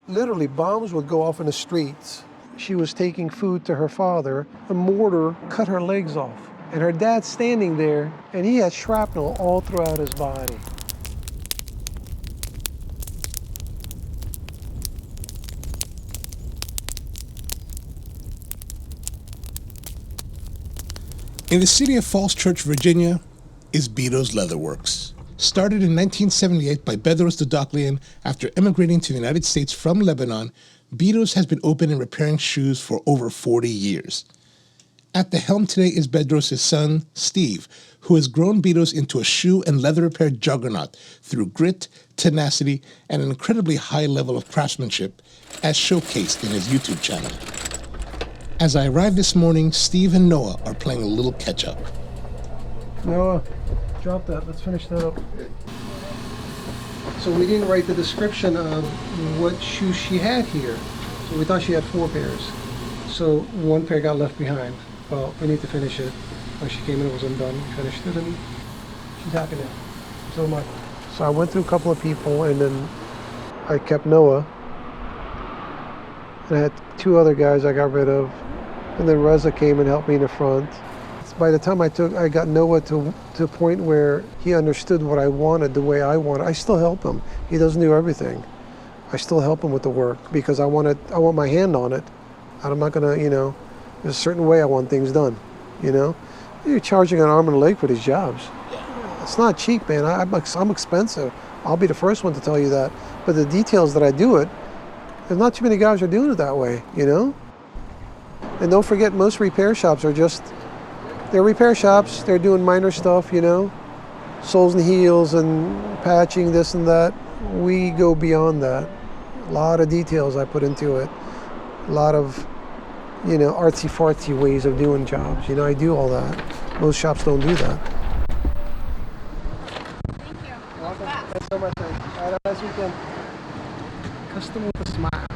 Literally, bombs would go off in the streets. She was taking food to her father. A mortar cut her legs off. And her dad's standing there, and he had shrapnel all throughout his body. In the city of Falls Church, Virginia, is Bedo's Leatherworks. Started in 1978 by Bedos the Docklian after immigrating to the United States from Lebanon, Bedos has been open and repairing shoes for over 40 years. At the helm today is Bedos' son, Steve, who has grown Bedos into a shoe and leather repair juggernaut through grit, tenacity, and an incredibly high level of craftsmanship, as showcased in his YouTube channel. As I arrived this morning, Steve and Noah are playing a little catch-up. Noah, drop that. Let's finish that up. So we didn't write the description of what shoes she had here. So we thought she had 4 pairs. So one pair got left behind. Well, we need to finish it. When she came in, it was undone. We finished it, and she's happy now. So am I. So I went through a couple of people, and then I kept Noah. And I had 2 other guys I got rid of. And then Reza came and helped me in the front. By the time I got Noah to a point where he understood what I wanted the way I wanted. I still help him. He doesn't do everything. I still help him with the work because I want my hand on it. I'm not gonna, there's a certain way I want things done, You're charging an arm and a leg for these jobs. It's not cheap, man. I'm expensive. I'll be the first one to tell you that. But the details that I do it, there's not too many guys who are doing it that way, And don't forget, most repair shops are they're repair shops. They're doing minor stuff, soles and heels and patching, this and that. We go beyond that. A lot of details I put into it. A lot of, artsy-fartsy ways of doing jobs. I do all that. Most shops don't do that. Thank you. You're welcome. Thanks so much. Have a nice weekend. Custom with a smile.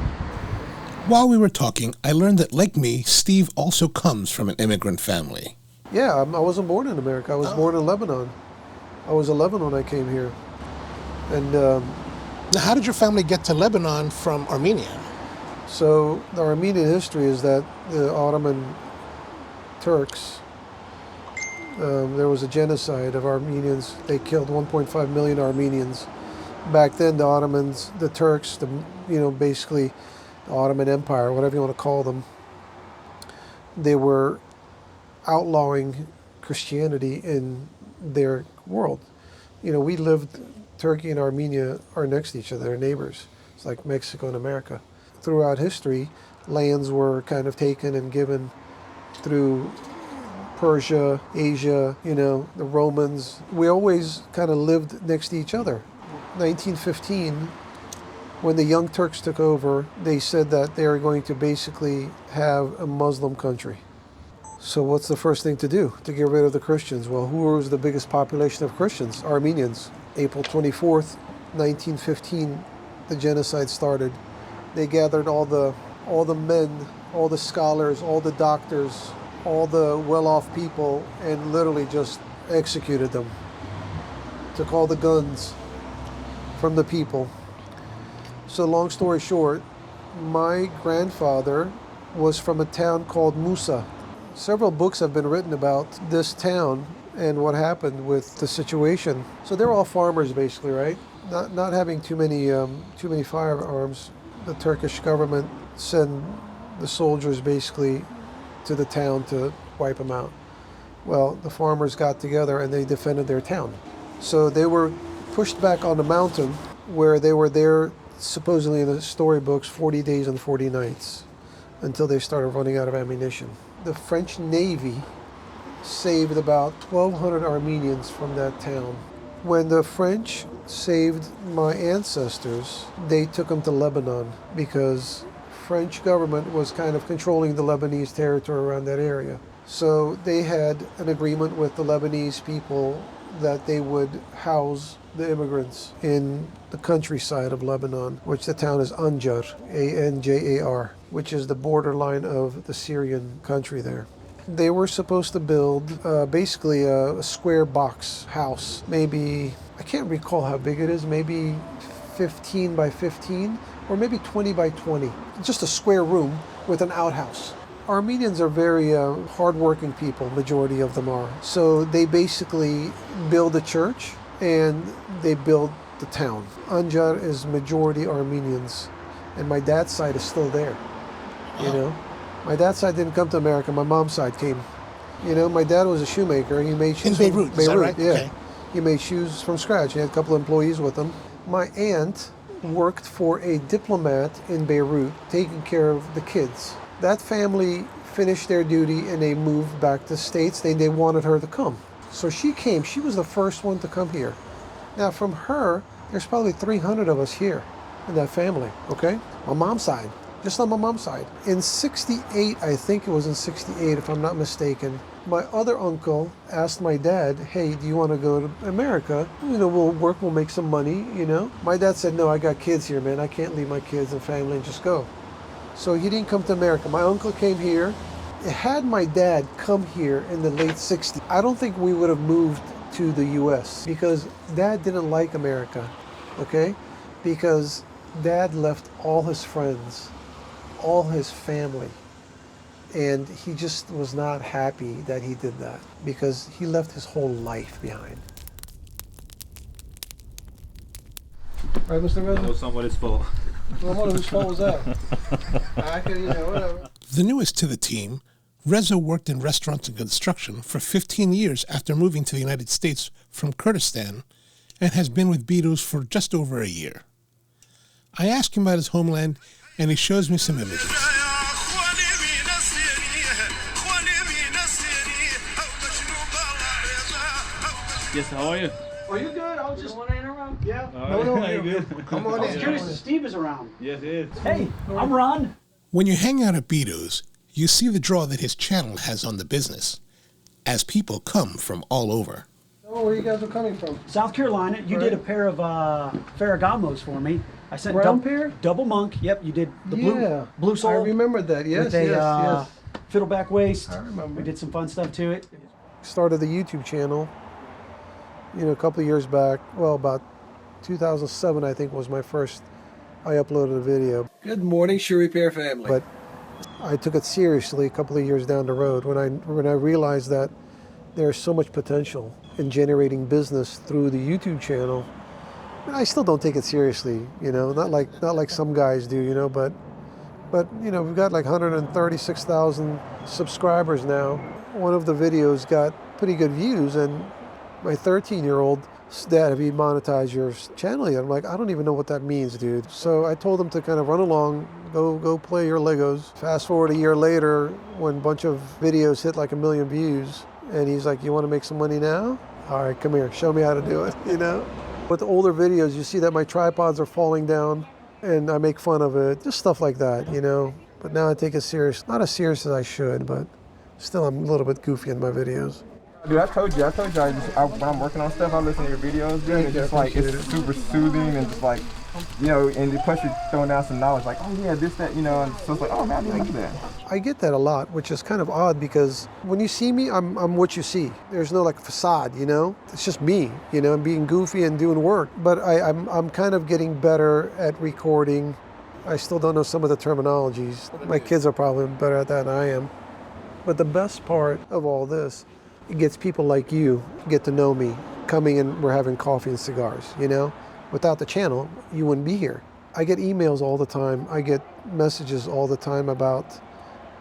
While we were talking, I learned that, like me, Steve also comes from an immigrant family. Yeah, I wasn't born in America. I was born in Lebanon. I was 11 when I came here. And Now, how did your family get to Lebanon from Armenia? so the Armenian history is that the Ottoman Turks, there was a genocide of Armenians. They killed 1.5 million Armenians. Back then, the Ottomans, the Turks, basically the Ottoman Empire, whatever you want to call them, they were outlawing Christianity in their world. Turkey and Armenia are next to each other, they're neighbors. It's like Mexico and America. Throughout history, lands were kind of taken and given through Persia, Asia, the Romans. We always kind of lived next to each other. 1915, when the Young Turks took over, they said that they were going to basically have a Muslim country. So what's the first thing to do to get rid of the Christians? Well, who was the biggest population of Christians? Armenians. April 24th, 1915, the genocide started. They gathered all the men, all the scholars, all the doctors, all the well-off people, and literally just executed them. Took all the guns from the people. So long story short, my grandfather was from a town called Musa. Several books have been written about this town and what happened with the situation. So they're all farmers basically, right? Not having too many firearms. The Turkish government sent the soldiers basically to the town to wipe them out. Well, the farmers got together and they defended their town. So they were pushed back on the mountain where they were there supposedly in the storybooks 40 days and 40 nights until they started running out of ammunition. The French Navy saved about 1,200 Armenians from that town. When the French saved my ancestors, they took them to Lebanon because French government was kind of controlling the Lebanese territory around that area. So they had an agreement with the Lebanese people that they would house the immigrants in the countryside of Lebanon, which the town is Anjar, A-N-J-A-R, which is the borderline of the Syrian country there. They were supposed to build basically a square box house, maybe, I can't recall how big it is, maybe 15 by 15 or maybe 20 by 20. Just a square room with an outhouse. Armenians are very hardworking people, majority of them are. So they basically build a church and they build the town. Anjar is majority Armenians, and my dad's side is still there. You know, my dad's side didn't come to America. My mom's side came. You know, my dad was a shoemaker. He made shoes in Beirut. Is that right? Yeah, Okay. he made shoes from scratch. He had a couple of employees with him. My aunt worked for a diplomat in Beirut, taking care of the kids. That family finished their duty and they moved back to the States. They wanted her to come. So she came. She was the first one to come here. Now from her, there's probably 300 of us here in that family, okay? My mom's side, just on my mom's side. In 68, I think it was in 68 if I'm not mistaken, my other uncle asked my dad, hey, do you want to go to America? You know, we'll work, we'll make some money, you know? My dad said, no, I got kids here, man. I can't leave my kids and family and just go. So he didn't come to America. My uncle came here. Had my dad come here in the late 60s, I don't think we would have moved to the US because dad didn't like America, okay? Because dad left all his friends, all his family, and he just was not happy that he did that because he left his whole life behind. Right, Mr. Reza? That was somebody's fault. Well, whose fault was that? I could, you know, whatever. The newest to the team, Reza worked in restaurants and construction for 15 years after moving to the United States from Kurdistan and has been with Bedos for just over a year. I ask him about his homeland and he shows me some images. Yes, how are you? Are you good? I was just want to interrupt. Yeah. No, good. Come on I was in. curious if Steve is around. Yes, it is. Hey, I'm Ron. When you hang out at Bedos, you see the draw that his channel has on the business, as people come from all over. Oh, where you guys are coming from? South Carolina. You did a pair of Ferragamos for me. I sent Brown pair? double monk. Yep, you did the blue I sole remember that. Yes, with a yes. fiddleback waist. I remember. We did some fun stuff to it. Started the YouTube channel, you know, a couple of years back. Well, about 2007, I think, was my first. I uploaded a video. Good morning, Shoe Repair family. But I took it seriously a couple of years down the road when I realized that there's so much potential in generating business through the YouTube channel. And I still don't take it seriously, you know, not like some guys do, you know, but you know, we've got like 136,000 subscribers now. One of the videos got pretty good views, and my 13-year-old Dad, have you monetized your channel yet? I'm like, I don't even know what that means, dude. So I told him to kind of run along, go play your Legos. Fast forward a year later, when a bunch of videos hit like 1 million views, and he's like, you want to make some money now? All right, come here, show me how to do it, you know? With the older videos, you see that my tripods are falling down, and I make fun of it, just stuff like that, you know? But now I take it serious, not as serious as I should, but still I'm a little bit goofy in my videos. Dude, I told you, when I'm working on stuff, I listen to your videos, dude, and it's just like, it's super soothing and just like, you know, and plus you're throwing down some knowledge, like, oh yeah, this, that, you know, and so it's like, oh man, I didn't know that. I get that a lot, which is kind of odd because when you see me, I'm what you see. There's no like facade, you know? It's just me, you know, being goofy and doing work. But I'm kind of getting better at recording. I still don't know some of the terminologies. My kids are probably better at that than I am. But the best part of all this, it gets people like you get to know me, coming in, we're having coffee and cigars, you know? Without the channel, you wouldn't be here. I get emails all the time. I get messages all the time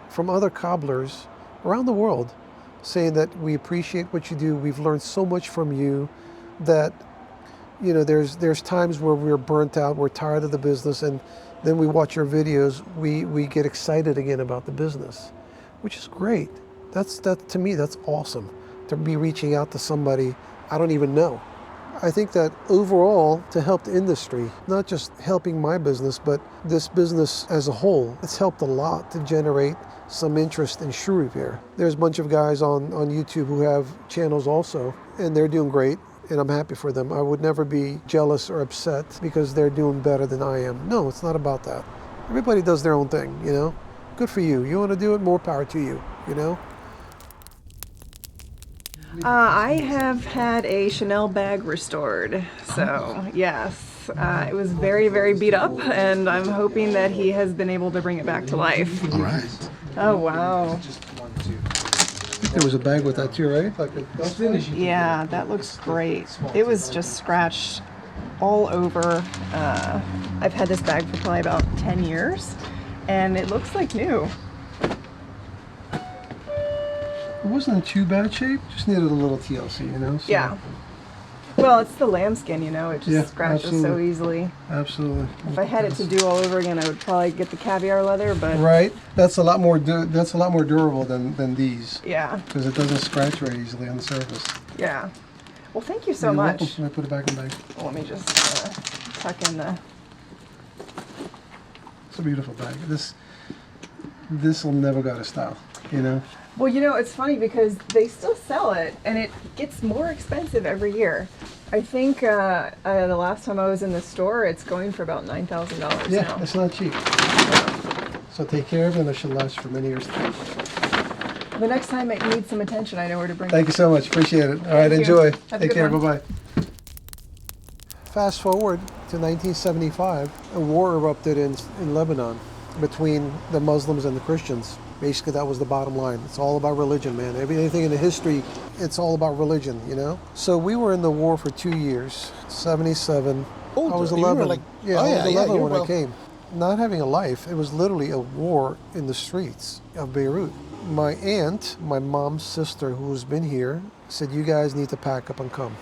from other cobblers around the world saying that we appreciate what you do. We've learned so much from you that, you know, there's times where we're burnt out, we're tired of the business, and then we watch your videos, we get excited again about the business, which is great. That to me, that's awesome, to be reaching out to somebody I don't even know. I think that overall, to help the industry, not just helping my business, but this business as a whole, it's helped a lot to generate some interest in shoe repair. There's a bunch of guys on YouTube who have channels also, and they're doing great, and I'm happy for them. I would never be jealous or upset because they're doing better than I am. No, it's not about that. Everybody does their own thing, you know? Good for you. You want to do it, more power to you, you know? I have had a Chanel bag restored, so yes. It was very, very beat up, and I'm hoping that he has been able to bring it back to life. All right. Oh, wow. There was a bag with that too, right? Like Yeah, that looks great. It was just scratched all over. I've had this bag for probably about 10 years, and it looks like new. it wasn't in too bad shape. Just needed a little TLC, you know. So. Yeah. Well, it's the lambskin, you know. It just Yeah, scratches so absolutely. easily. Absolutely. If I had it to do all over again, I would probably get the caviar leather, but Right. That's a lot more. That's a lot more durable than these yeah, because it doesn't scratch very easily on the surface. yeah. Well, thank you so You're much. welcome. Let me put it back in the bag. Let me just tuck in the. It's a beautiful bag. This will never go out of style. You know. Well, you know, it's funny because they still sell it, and it gets more expensive every year. I think the last time I was in the store, it's going for about $9,000 Yeah, now. it's not cheap. So take care of it, and it should last for many years. The next time it needs some attention, I know where to bring it. Thank you so much. Appreciate it. All right, you. enjoy. Have a Take good care. one. Bye bye. Fast forward to 1975, a war erupted in Lebanon between the Muslims and the Christians. Basically, that was the bottom line. It's all about religion, man. Anything in the history, it's all about religion, you know? So we were in the war for 2 years, 77. I was you were 11. like- I oh, was yeah, 11 you're when well- I came. Not having a life, it was literally a war in the streets of Beirut. My aunt, my mom's sister, who's been here, said, you guys need to pack up and come.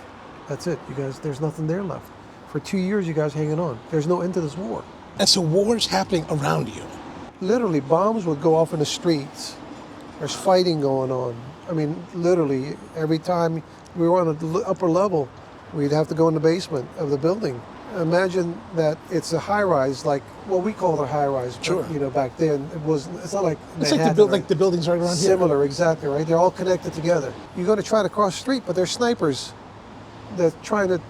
That's it. You guys, there's nothing there left. For 2 years, you guys hanging on. There's no end to this war. And so war's happening around you. Literally, bombs would go off in the streets. There's fighting going on. I mean, literally, every time we were on the upper level, we'd have to go in the basement of the building. Imagine that it's a high-rise, like what we call a high-rise. Sure. But, you know, back then, it's not like It's like Manhattan, like the buildings right around here. Similar, exactly, right? They're all connected together. You're going to try to cross the street, but there's snipers that trying to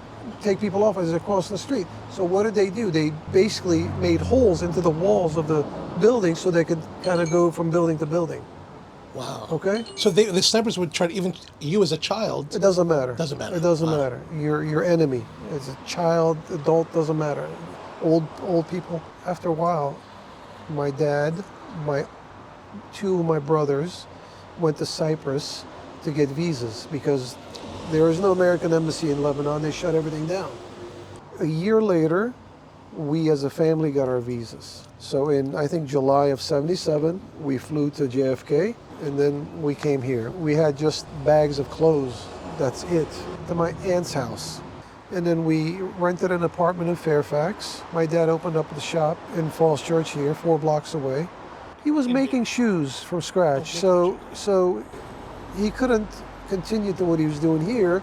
take people off as they're crossing the street. So what did they do? They basically made holes into the walls of the building so they could kind of go from building to building. Wow. Okay? So the snipers would try to, even you as a child. It doesn't matter. Doesn't matter. It doesn't Wow. matter. Your enemy. As a child, adult, doesn't matter. Old people. After a while, my dad, two of my brothers went to Cyprus to get visas because there is no American embassy in Lebanon. They shut everything down. A year later, we as a family got our visas. So in, I think, July of 77, we flew to JFK, and then we came here. We had just bags of clothes. That's it. To my aunt's house. And then we rented an apartment in Fairfax. My dad opened up the shop in Falls Church here, 4 blocks away. He was making shoes from scratch, so he couldn't continue to what he was doing here,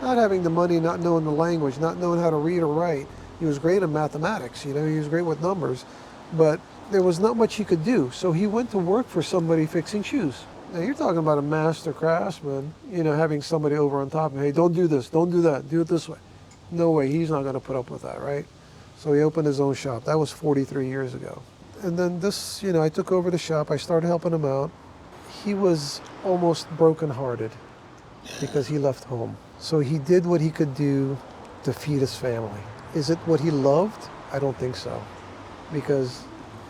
not having the money, not knowing the language, not knowing how to read or write. He was great at mathematics, you know, he was great with numbers, but there was not much he could do. So he went to work for somebody fixing shoes. Now you're talking about a master craftsman, you know, having somebody over on top of him, hey, don't do this, don't do that, do it this way. No way, he's not going to put up with that, right? So he opened his own shop. That was 43 years ago. And then this, you know, I took over the shop, I started helping him out. He was almost brokenhearted because he left home. So he did what he could do to feed his family. Is it what he loved? I don't think so, because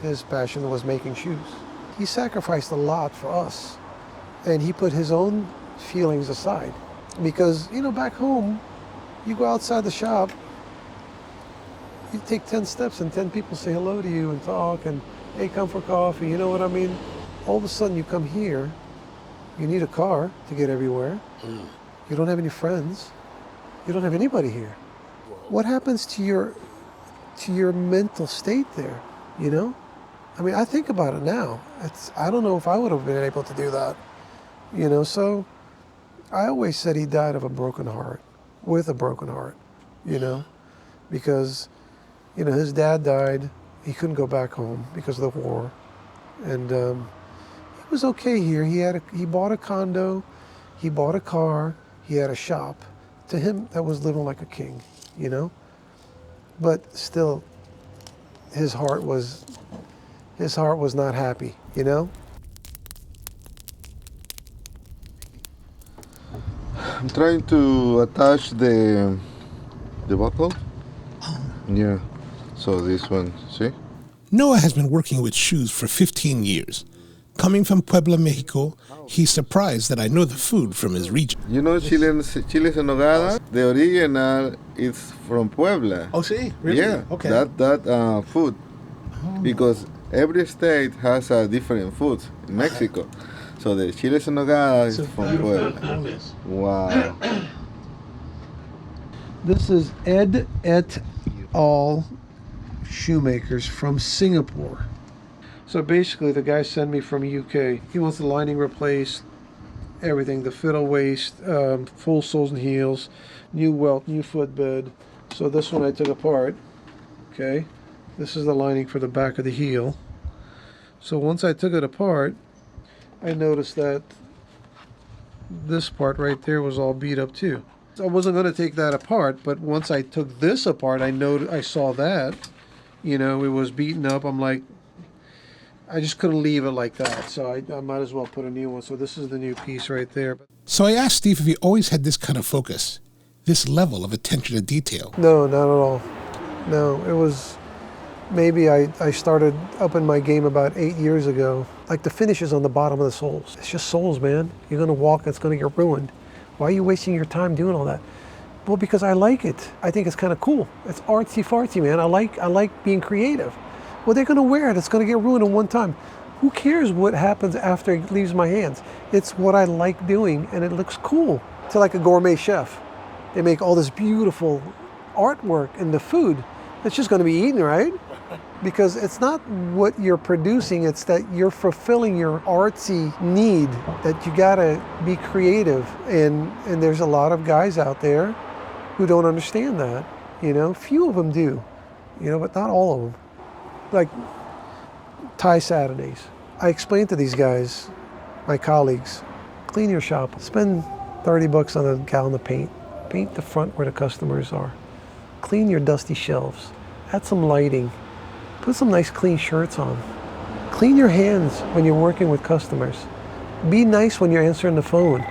his passion was making shoes. He sacrificed a lot for us, and he put his own feelings aside. Because, you know, back home, you go outside the shop, you take 10 steps and 10 people say hello to you and talk and, hey, come for coffee, you know what I mean? All of a sudden you come here, you need a car to get everywhere. You don't have any friends. You don't have anybody here. What happens to your mental state there, you know? I mean, I think about it now. I don't know if I would have been able to do that, you know? So I always said he died of a broken heart, with a broken heart, you know? Because, you know, his dad died. He couldn't go back home because of the war. And he was okay here. He bought a condo, he bought a car, he had a shop. To him, that was living like a king, you know? But still, his heart was not happy, you know? I'm trying to attach the buckle. Yeah. So this one, see? Noah has been working with shoes for 15 years. Coming from Puebla, Mexico, he's surprised that I know the food from his region. You know chiles en nogada? The original is from Puebla. Oh, see? Really? Yeah. Okay. That food. Because every state has a different food in Mexico. So the chiles en nogada is from Puebla. Oh, yes. Wow. This is Ed et al. Shoemakers from Singapore. So basically, the guy sent me from UK. He wants the lining replaced, everything, the fiddle waist, full soles and heels, new welt, new footbed. So this one I took apart. Okay, this is the lining for the back of the heel. So once I took it apart, I noticed that this part right there was all beat up too. So I wasn't going to take that apart, but once I took this apart, I saw that, you know, it was beaten up. I'm like, I just couldn't leave it like that, so I might as well put a new one. So this is the new piece right there. So I asked Steve if he always had this kind of focus, this level of attention to detail. No, not at all. No, it was, maybe I started upping my game about 8 years ago. Like the finishes on the bottom of the soles. It's just soles, man. You're going to walk, it's going to get ruined. Why are you wasting your time doing all that? Well, because I like it. I think it's kind of cool. It's artsy-fartsy, man. I like being creative. Well, they're going to wear it. It's going to get ruined in one time. Who cares what happens after it leaves my hands? It's what I like doing, and it looks cool. It's like a gourmet chef. They make all this beautiful artwork in the food. It's just going to be eaten, right? Because it's not what you're producing, it's that you're fulfilling your artsy need, that you got to be creative. And there's a lot of guys out there who don't understand that. You know, few of them do, you know, but not all of them. Like Thai Saturdays. I explained to these guys, my colleagues, clean your shop. Spend $30 on a gallon of paint. Paint the front where the customers are. Clean your dusty shelves. Add some lighting. Put some nice clean shirts on. Clean your hands when you're working with customers. Be nice when you're answering the phone.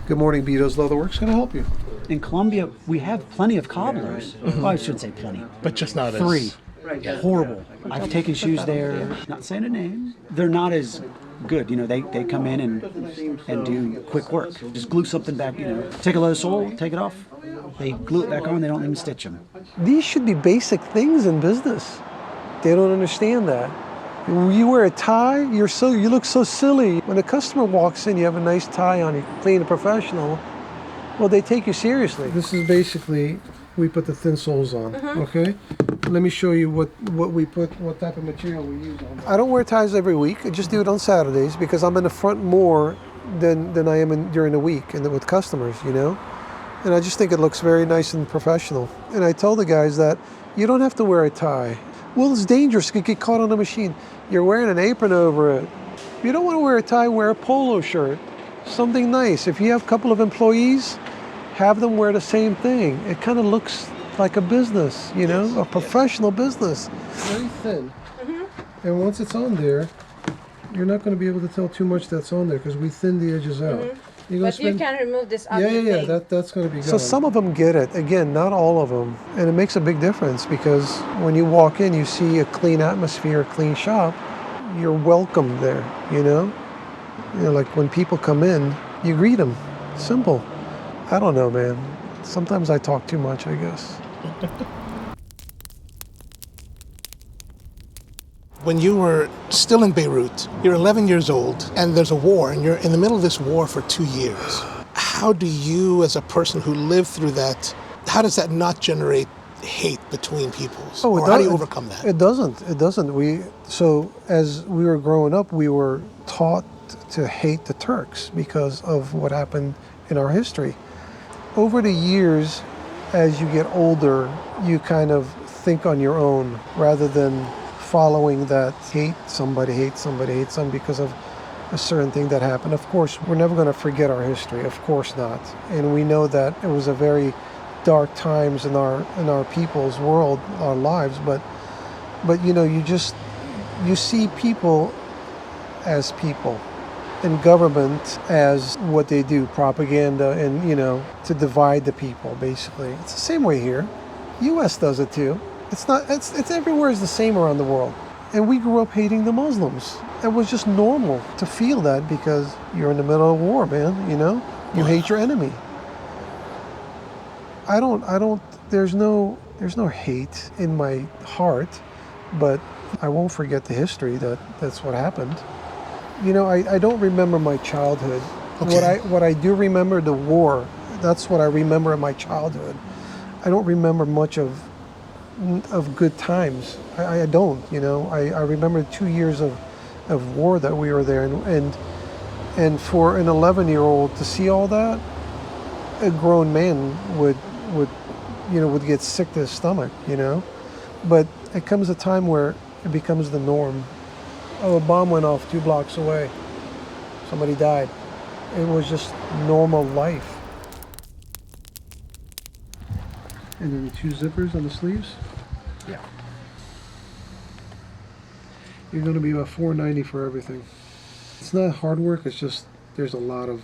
Good morning, Bedos Leatherworks. Can I help you? In Colombia, we have plenty of cobblers. Well, I shouldn't say plenty. But just not as... 3. Horrible. I've taken shoes there, not saying a name. They're not as good. You know, they come in and do quick work. Just glue something back, you know, take a load of sole, take it off. They glue it back on, they don't even stitch them. These should be basic things in business. They don't understand that. When you wear a tie, you look so silly. When a customer walks in, you have a nice tie on, you clean and professional, well, they take you seriously. This is basically, we put the thin soles on, okay? Let me show you what we put, what type of material we use on. I don't wear ties every week. I just do it on Saturdays because I'm in the front more than I am during the week and with customers, you know? And I just think it looks very nice and professional. And I tell the guys that you don't have to wear a tie. Well, it's dangerous. You could get caught on the machine. You're wearing an apron over it. If you don't want to wear a tie, wear a polo shirt. Something nice. If you have a couple of employees, have them wear the same thing. It kind of looks like a business, you know, a professional business. Very thin. And once it's on there, you're not going to be able to tell too much that's on there because we thin the edges out. But you can remove this other thing. That's going to be gone. So some of them get it. Again, not all of them. And it makes a big difference because when you walk in, you see a clean atmosphere, a clean shop. You're welcome there, you know? You know, like when people come in, you greet them. Simple. I don't know, man. Sometimes I talk too much, I guess. When you were still in Beirut, you're 11 years old, and there's a war, and you're in the middle of this war for 2 years. How do you, as a person who lived through that, how does that not generate hate between peoples? Or how do you overcome that? It doesn't. So as we were growing up, we were taught to hate the Turks because of what happened in our history. Over the years, as you get older, you kind of think on your own rather than following that hate somebody because of a certain thing that happened. Of course, we're never going to forget our history. Of course not. And we know that it was a very dark times in our people's world, our lives. But you know, you see people as people. and government as what they do, propaganda, and to divide the people. Basically, it's the same way here. U.S. does it too. It's everywhere is the same around the world. And we grew up hating the Muslims. It was just normal to feel that because you're in the middle of war, man. You hate your enemy. There's no hate in my heart, but I won't forget the history that's what happened. I don't remember my childhood. Okay. What I do remember, the war. That's what I remember in my childhood. I don't remember much of good times. I don't. I remember 2 years of war that we were there, and for an 11-year-old to see all that, a grown man would get sick to his stomach. But it comes a time where it becomes the norm. Oh, a bomb went off 2 blocks away. Somebody died. It was just normal life. And then the 2 zippers on the sleeves? Yeah. You're going to be about $4.90 for everything. It's not hard work, it's just there's a lot of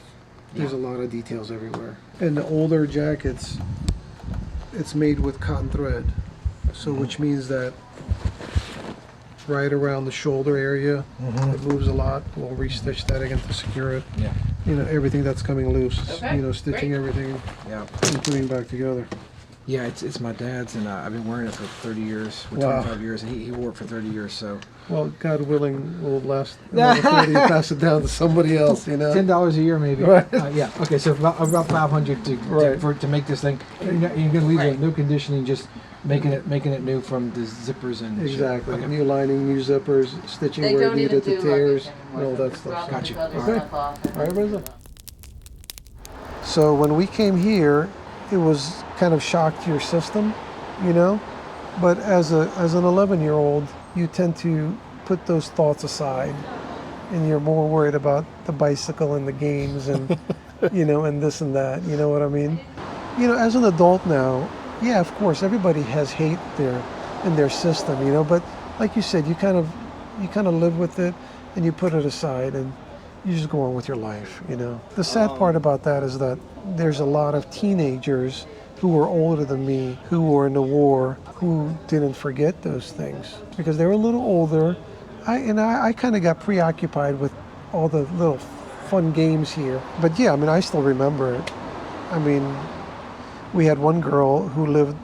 details everywhere. And the older jackets, it's made with cotton thread. So which means that right around the shoulder area, it moves a lot. We'll restitch that again to secure it. Yeah. Everything that's coming loose, stitching everything Yeah. and putting it back together. Yeah, it's my dad's, and I've been wearing it for 30 years, or Wow. 25 years, and he wore it for 30 years, so. Well, God willing, we'll last another 30 and pass it down to somebody else, $10 a year, maybe. Right. Yeah. Okay, so about 500 to make this thing. You're gonna leave it no conditioning, just making it new from the zippers and. Exactly. Okay. New lining, new zippers, stitching where needed, the tears, and all that stuff. Gotcha. Okay. All right, Reza. So when we came here, it was kind of shock to your system, But as an 11-year-old, you tend to put those thoughts aside, and you're more worried about the bicycle and the games and, and this and that. You know what I mean? As an adult now, yeah, of course, everybody has hate in their system, But like you said, you kind of live with it, and you put it aside, and you just go on with your life, The sad part about that is that there's a lot of teenagers who were older than me, who were in the war, who didn't forget those things because they were a little older. I kind of got preoccupied with all the little fun games here. But yeah, I still remember it. We had one girl who lived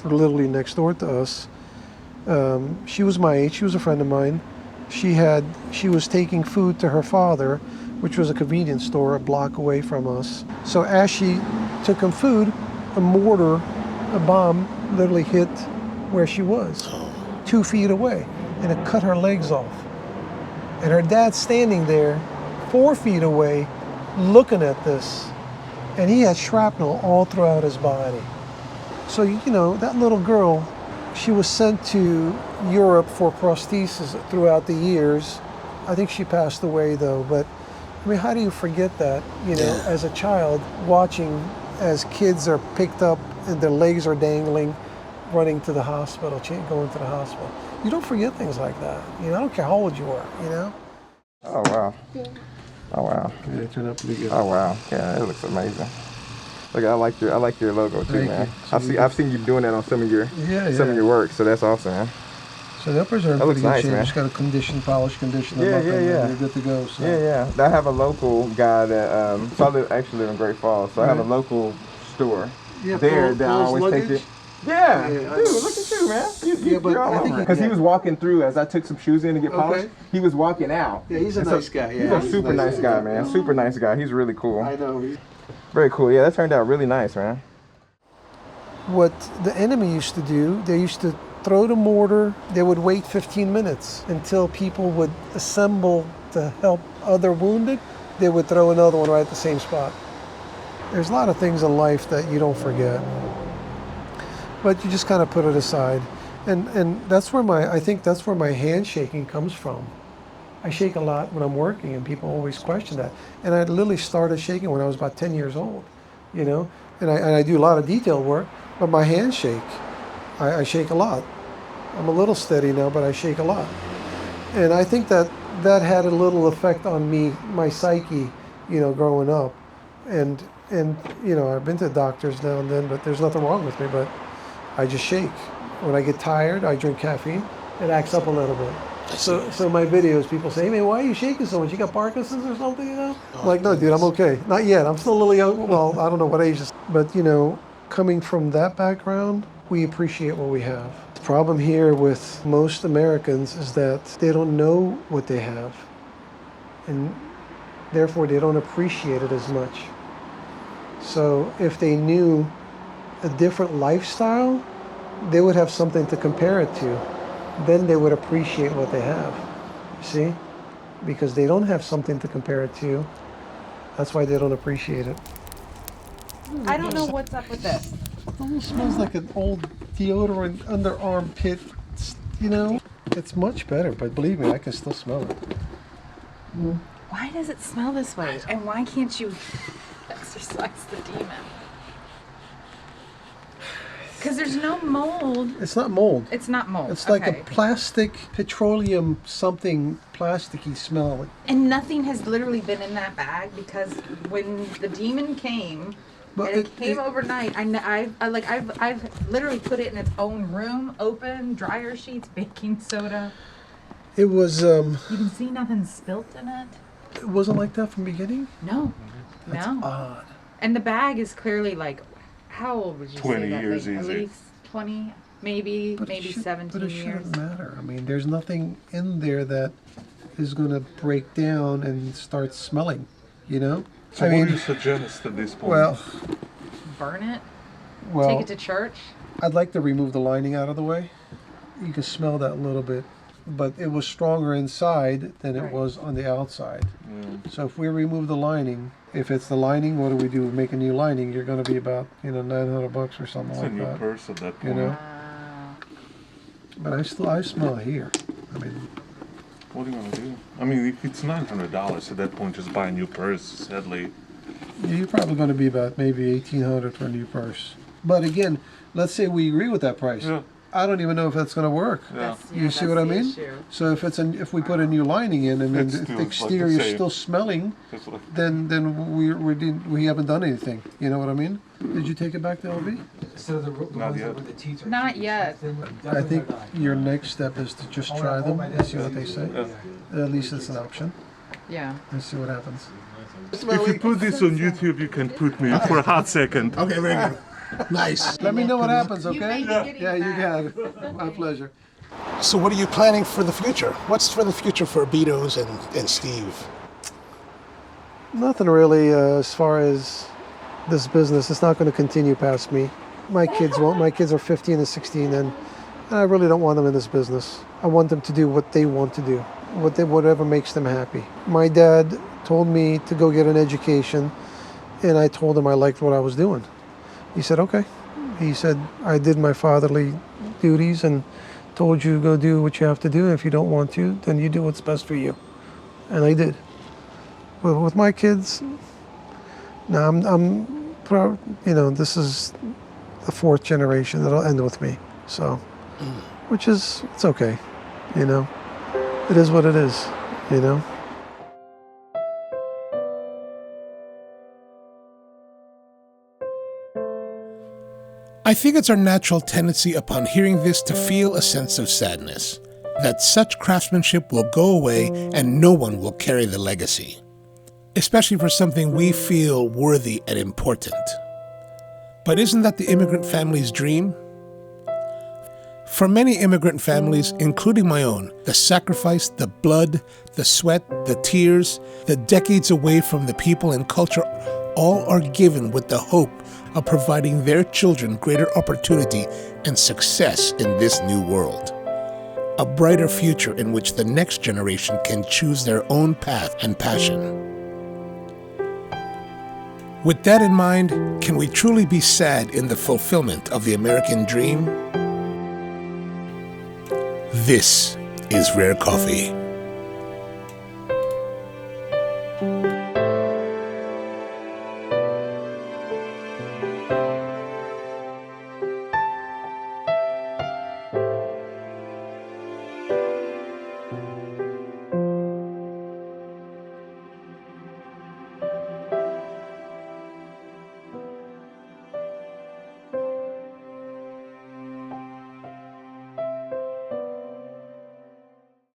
literally next door to us. She was my age. She was a friend of mine. She was taking food to her father, which was a convenience store a block away from us. So as she took him food, a bomb literally hit where she was, 2 feet away, and it cut her legs off. And her dad's standing there 4 feet away looking at this, and he had shrapnel all throughout his body. So, that little girl, she was sent to Europe for prosthesis throughout the years. I think she passed away though, but how do you forget that, as a child, watching as kids are picked up and their legs are dangling, running to the hospital, going to the hospital. You don't forget things like that. I don't care how old you are, Oh, wow. Oh, wow. Yeah, it turned out pretty good. Oh, wow. Yeah, it looks amazing. Look, I like your logo too, Thank man. you. I've seen you doing that on some of your work, so that's awesome, man. So the uppers are in That looks pretty good nice, shape. man. Just got to polish condition them Yeah, up, yeah, and yeah. they're good to go. So. Yeah. I have a local guy that, so I actually live in Great Falls, so I have a local store there that I always take it. Yeah, dude, look at you, man. But I think because he was walking through as I took some shoes in to get polished. He was walking out. Yeah, he's a nice guy. He's a super nice guy, man. Super nice guy. He's really cool. I know. Very cool. Yeah, that turned out really nice, man. What the enemy used to do, they used to throw the mortar. They would wait 15 minutes until people would assemble to help other wounded. They would throw another one right at the same spot. There's a lot of things in life that you don't forget, but you just kind of put it aside. And that's where I think that's where my handshaking comes from. I shake a lot when I'm working, and people always question that. And I literally started shaking when I was about 10 years old, And I do a lot of detail work, but my hands shake. I shake a lot. I'm a little steady now, but I shake a lot. And I think that had a little effect on me, my psyche, growing up. And I've been to doctors now and then, but there's nothing wrong with me, but I just shake. When I get tired, I drink caffeine. It acts up a little bit. So my videos, people say, hey man, why are you shaking so much? You got Parkinson's or something, I'm like, no, dude, I'm okay. Not yet. I'm still a little young. Well, I don't know what age. But, coming from that background, we appreciate what we have. The problem here with most Americans is that they don't know what they have. And therefore, they don't appreciate it as much. So if they knew a different lifestyle, they would have something to compare it to. Then they would appreciate what they have. You see? Because they don't have something to compare it to. That's why they don't appreciate it. I don't know what's up with this. It almost smells like an old deodorant underarm pit, It's much better, but believe me, I can still smell it. Why does it smell this way? And why can't you exorcise the demon? Because there's no mold. It's not mold. It's not mold. It's like a plastic, petroleum, something plasticky smell. And nothing has literally been in that bag, because when the demon came, it came overnight. I've literally put it in its own room, open, dryer sheets, baking soda. It was. You can see nothing spilt in it. It wasn't like that from the beginning? No. That's odd. And the bag is clearly like, how old would you 20 say that years thing? easy. At least 20, maybe 17 But it years. shouldn't matter. I mean, there's nothing in there that is going to break down and start smelling, So what do you suggest at this point? Well, burn it? Well, take it to church? I'd like to remove the lining out of the way. You can smell that a little bit. But it was stronger inside than it was on the outside. Yeah. So if we remove the lining, if it's the lining, what do? We make a new lining. You're going to be about $900 or something It's like a new that. purse at that point. But I smell it here. I mean, what do you want to do? I mean, if it's $900 at that point, just buy a new purse, sadly. you're probably going to be about maybe $1,800 for a new purse. But again, let's say we agree with that price. Yeah. I don't even know if that's going to work. Yeah. You see what I mean? So if we put a new lining in and then the exterior is still smelling, then we haven't done anything. You know what I mean? Did you take it back to LB? So the Not ones yet. with the teeth are Not yet. I think your next step is to just try them and see what they say. At least it's an option. Yeah. And see what happens. If you put this on YouTube, you can put me for a hot second. Okay, very good. Nice. Let me know what happens, okay? Yeah, you can. My pleasure. So what are you planning for the future? What's for the future for Bedos and Steve? Nothing really as far as this business. It's not going to continue past me. My kids won't. My kids are 15 and 16, and I really don't want them in this business. I want them to do what they want to do, whatever makes them happy. My dad told me to go get an education, and I told him I liked what I was doing. He said, okay. He said, I did my fatherly duties and told you to go do what you have to do. If you don't want to, then you do what's best for you. And I did. But with my kids, now I'm proud, this is the fourth generation that'll end with me. So, it's okay, It is what it is, I think it's our natural tendency upon hearing this to feel a sense of sadness, that such craftsmanship will go away and no one will carry the legacy, especially for something we feel worthy and important. But isn't that the immigrant family's dream? For many immigrant families, including my own, the sacrifice, the blood, the sweat, the tears, the decades away from the people and culture, all are given with the hope of providing their children greater opportunity and success in this new world. A brighter future in which the next generation can choose their own path and passion. With that in mind, can we truly be sad in the fulfillment of the American dream? This is Rare Coffee.